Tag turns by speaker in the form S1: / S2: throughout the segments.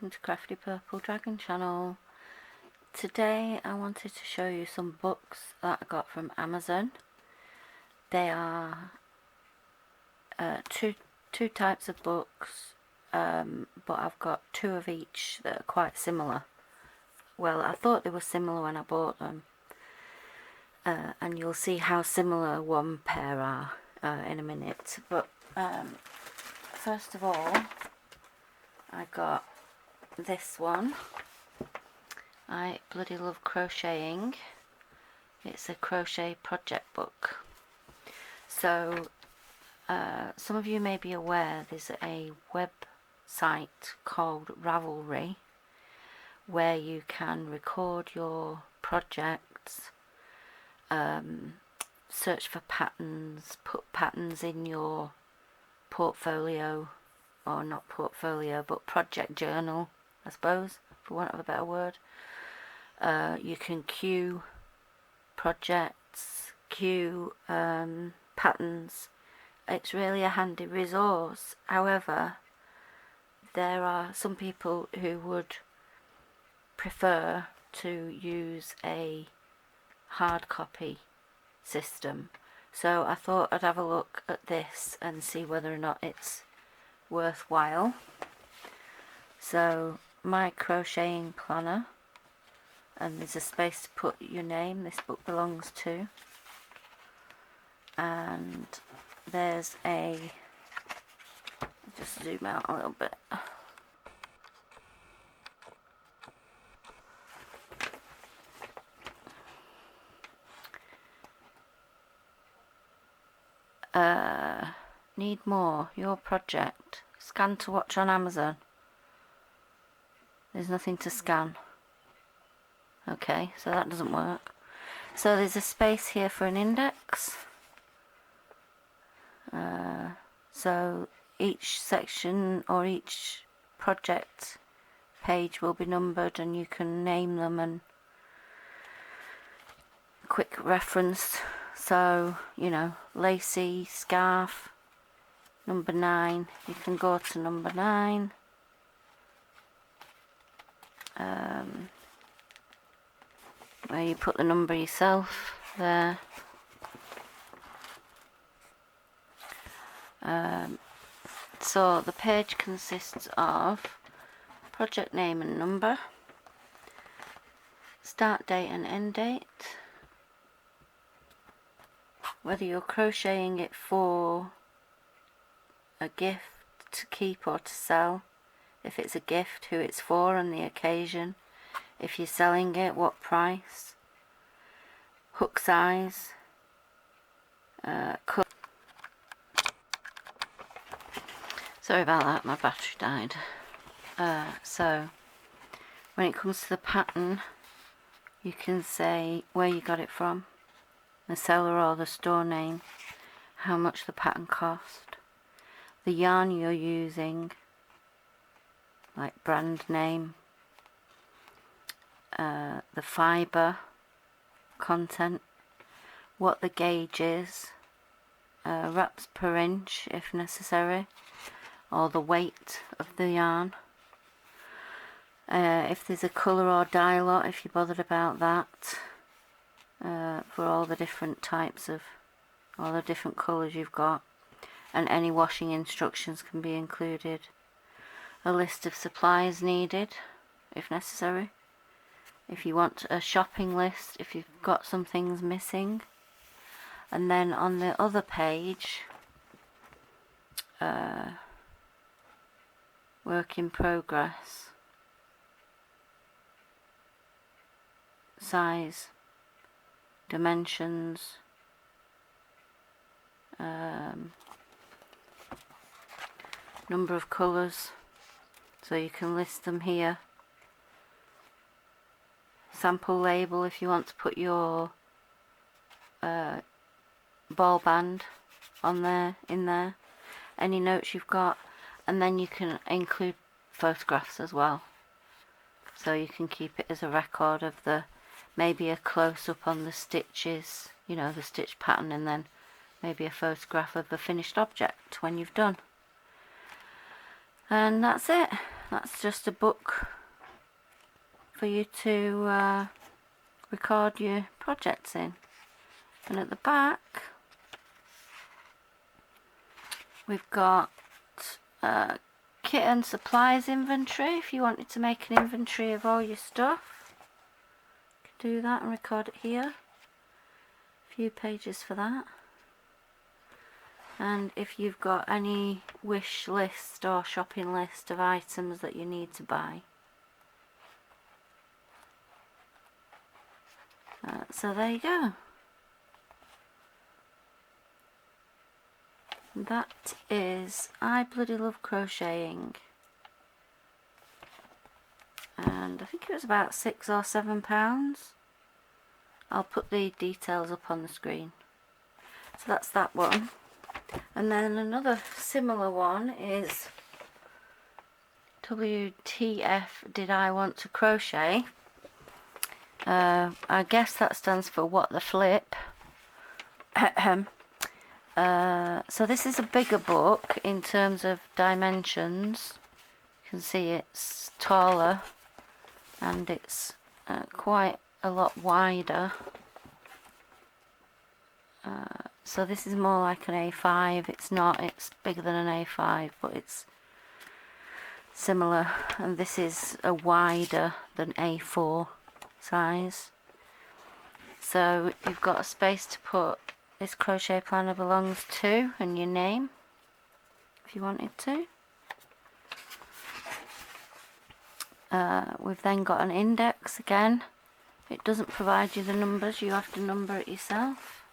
S1: welcome to Crafty Purple Dragon channel. Today I wanted to show you some books that I got from Amazon. They are two types of books, but I've got two of each that are quite similar. Well, I thought they were similar when I bought them, and you'll see how similar one pair are in a minute. But first of all, I got this one. I bloody love crocheting. It's a crochet project book. So some of you may be aware there's a website called Ravelry where you can record your projects, search for patterns, put patterns in your portfolio, or not portfolio but project journal, I suppose, for want of a better word. You can queue projects, queue patterns. It's really a handy resource. However, there are some people who would prefer to use a hard copy system, so I thought I'd have a look at this and see whether or not it's worthwhile. So, my crocheting planner, and there's a space to put your name this book belongs to, and there's a, just zoom out a little bit, need more, your project, scan to watch on Amazon. There's nothing to scan. Okay, so that doesn't work. So there's a space here for an index. So each section or each project page will be numbered, and you can name them and quick reference. So, you know, lacy scarf, number 9, you can go to number 9. Where you put the number yourself there. So the page consists of project name and number, start date and end date, whether you're crocheting it for a gift to keep or to sell, if it's a gift, who it's for and the occasion, if you're selling it, what price, hook size, cut. Sorry about that, my battery died. So when it comes to the pattern, you can say where you got it from, the seller or the store name, how much the pattern cost, the yarn you're using, like brand name, the fibre content, what the gauge is, wraps per inch if necessary, or the weight of the yarn, if there's a colour or dye lot, if you're bothered about that, for all the different types of, all the different colours you've got, and any washing instructions can be included, a list of supplies needed if necessary, if you want a shopping list, if you've got some things missing. And then on the other page, work in progress, size, dimensions, number of colours, so you can list them here. Sample label if you want to put your ball band on there, in there, any notes you've got, and then you can include photographs as well, so you can keep it as a record of the, maybe a close-up on the stitches, you know, the stitch pattern, and then maybe a photograph of the finished object when you've done. And that's it. that's just a book for you to record your projects in. And at the back we've got kit and supplies inventory. If you wanted to make an inventory of all your stuff, you can do that and record it here. A few pages for that. And if you've got any wish list or shopping list of items that you need to buy. So there you go. That is I Bloody Love Crocheting. And I think it was about £6 or £7. I'll put the details up on the screen. So that's that one. And then another similar one is WTF Did I Want to Crochet? I guess that stands for What the Flip. So this is a bigger book in terms of dimensions. You can see it's taller and it's quite a lot wider. So this is more like an A5. It's not, it's bigger than an A5, but it's similar. And this is a wider than A4 size. So you've got a space to put this crochet planner belongs to and your name, if you wanted to. We've then got an index again. It doesn't provide you the numbers, you have to number it yourself.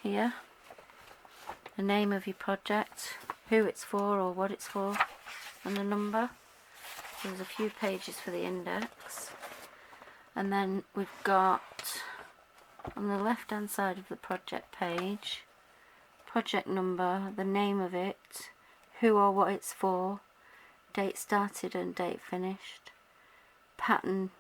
S1: Here, the name of your project, who it's for or what it's for, and the number. There's a few pages for the index. And then we've got on the left hand side of the project page, project number, the name of it, who or what it's for, date started and date finished, pattern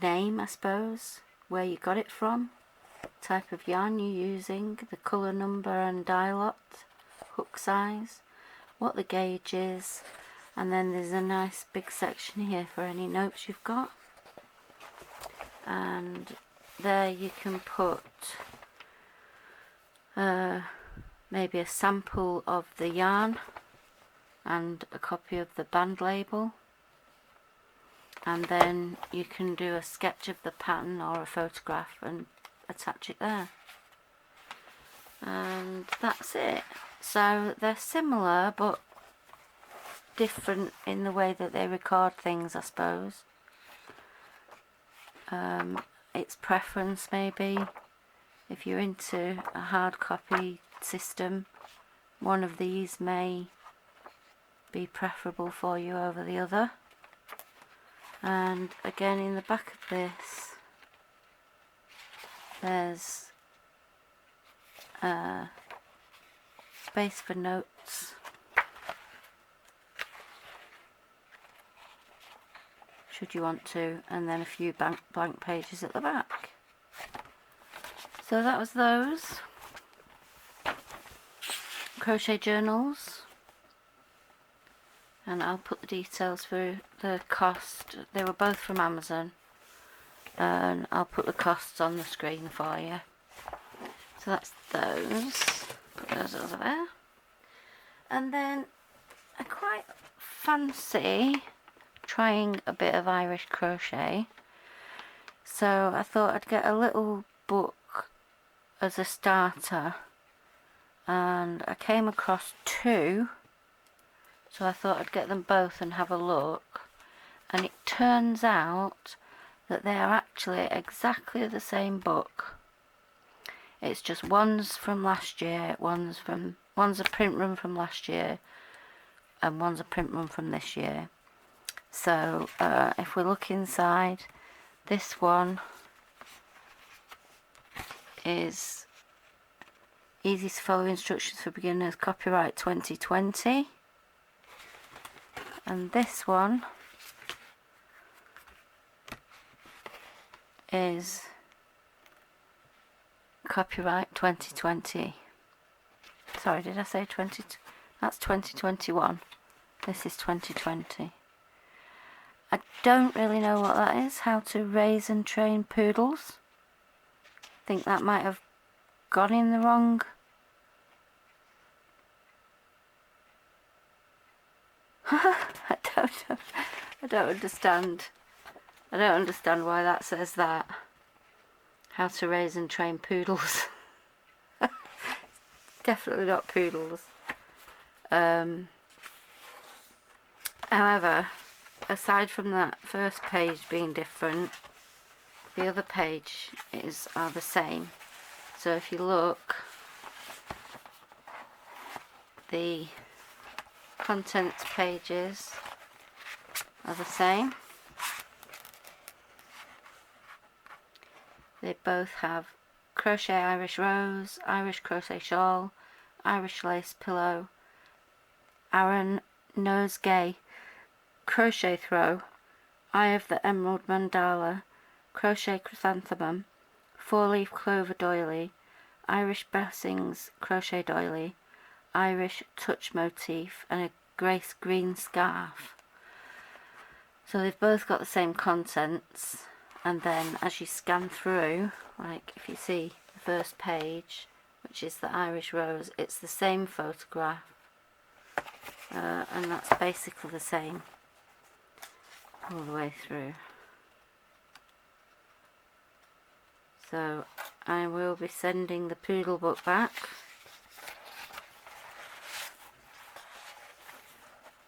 S1: name I suppose, where you got it from, type of yarn you're using, the colour number and dye lot, hook size, what the gauge is, and then there's a nice big section here for any notes you've got. And there you can put maybe a sample of the yarn and a copy of the band label, and then you can do a sketch of the pattern or a photograph and attach it there, and that's it. So they're similar but different in the way that they record things, I suppose. It's preference maybe. If you're into a hard copy system, one of these may be preferable for you over the other. And again, in the back of this there's space for notes, should you want to, and then a few blank pages at the back. So that was those crochet journals, and I'll put the details for the cost. They were both from Amazon, and I'll put the costs on the screen for you. So that's those. Put those over there. And then I quite fancy trying a bit of Irish crochet, so I thought I'd get a little book as a starter, and I came across two, so I thought I'd get them both and have a look. And it turns out that they are actually exactly the same book. It's just one's from last year, one's a print run from last year, and one's a print run from this year. So if we look inside, this one is easy to follow instructions for beginners, copyright 2020, and this one is copyright 2020. Sorry, did I say 20? That's 2021. This is 2020. I don't really know what that is. How to raise and train poodles. I think that might have gone in the wrong. I don't know. I don't understand. I don't understand why that says that. How to raise and train poodles. Definitely not poodles. However, aside from that first page being different, the other page are the same. So if you look, the contents pages are the same. They both have crochet Irish rose, Irish crochet shawl, Irish lace pillow, Aran nosegay, crochet throw, eye of the emerald mandala, crochet chrysanthemum, 4-leaf clover doily, Irish blessings crochet doily, Irish touch motif, and a grace green scarf. So they've both got the same contents, and then as you scan through, like if you see the first page, which is the Irish rose, it's the same photograph, and that's basically the same all the way through. So I will be sending the poodle book back,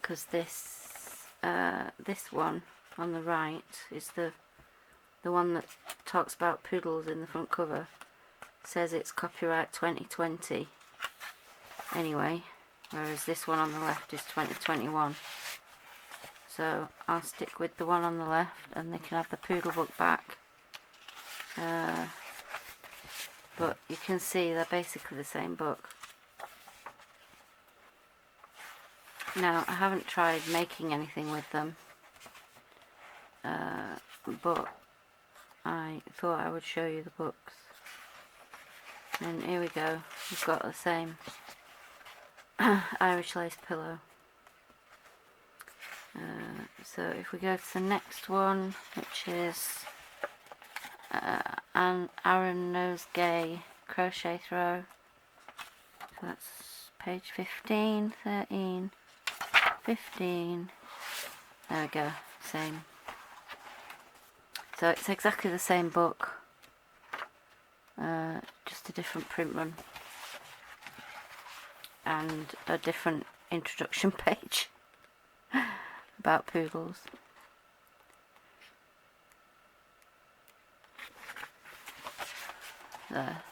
S1: because this one on the right is the one that talks about poodles in the front cover. It says it's copyright 2020 anyway, whereas this one on the left is 2021. So I'll stick with the one on the left, and they can have the poodle book back. But you can see they're basically the same book. Now, I haven't tried making anything with them, but I thought I would show you the books. And here we go, we've got the same Irish lace pillow. So if we go to the next one, which is an Aran nosegay crochet throw. So that's page 15, 13, 15. There we go, same. So it's exactly the same book, just a different print run and a different introduction page about poodles. There.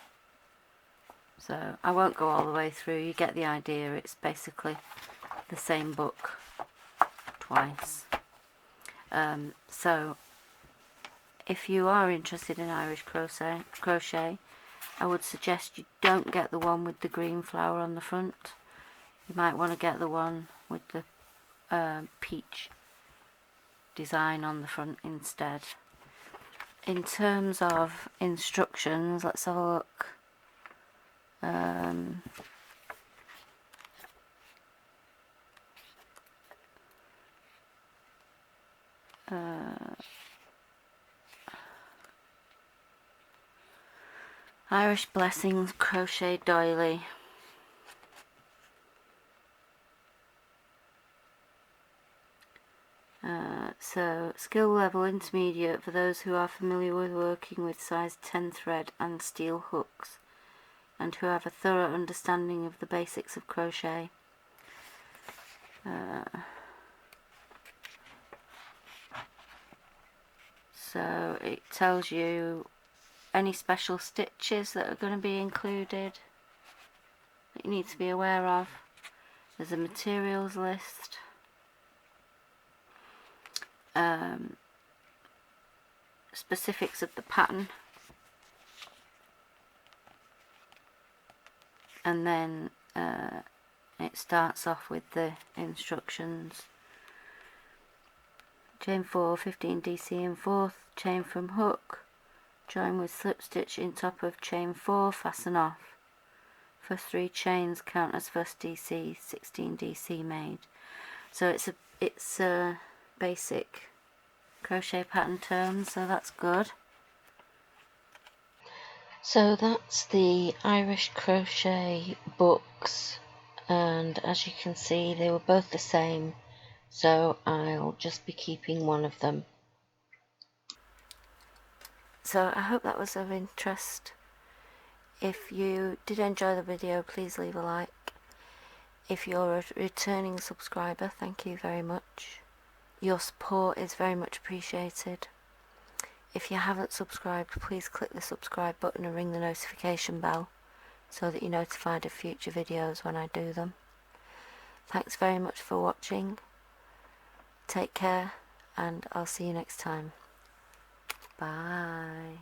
S1: So I won't go all the way through, you get the idea. It's basically the same book twice. So if you are interested in Irish crochet, I would suggest you don't get the one with the green flower on the front. You might want to get the one with the peach design on the front instead. In terms of instructions, let's have a look. Irish Blessings crochet doily. So skill level intermediate for those who are familiar with working with size 10 thread and steel hooks, and who have a thorough understanding of the basics of crochet. So it tells you any special stitches that are going to be included that you need to be aware of. There's a materials list. Specifics of the pattern, and then it starts off with the instructions. Chain 4, 15 DC in 4th, chain from hook, join with slip stitch in top of chain 4, fasten off. For 3 chains count as first DC, 16 DC made. So it's a basic crochet pattern terms, so that's good. So that's the Irish crochet books, and as you can see they were both the same, so I'll just be keeping one of them. So I hope that was of interest. If you did enjoy the video, please leave a like. If you're a returning subscriber, thank you very much. Your support is very much appreciated. If you haven't subscribed, please click the subscribe button and ring the notification bell so that you're notified of future videos when I do them. Thanks very much for watching. Take care, and I'll see you next time. Bye.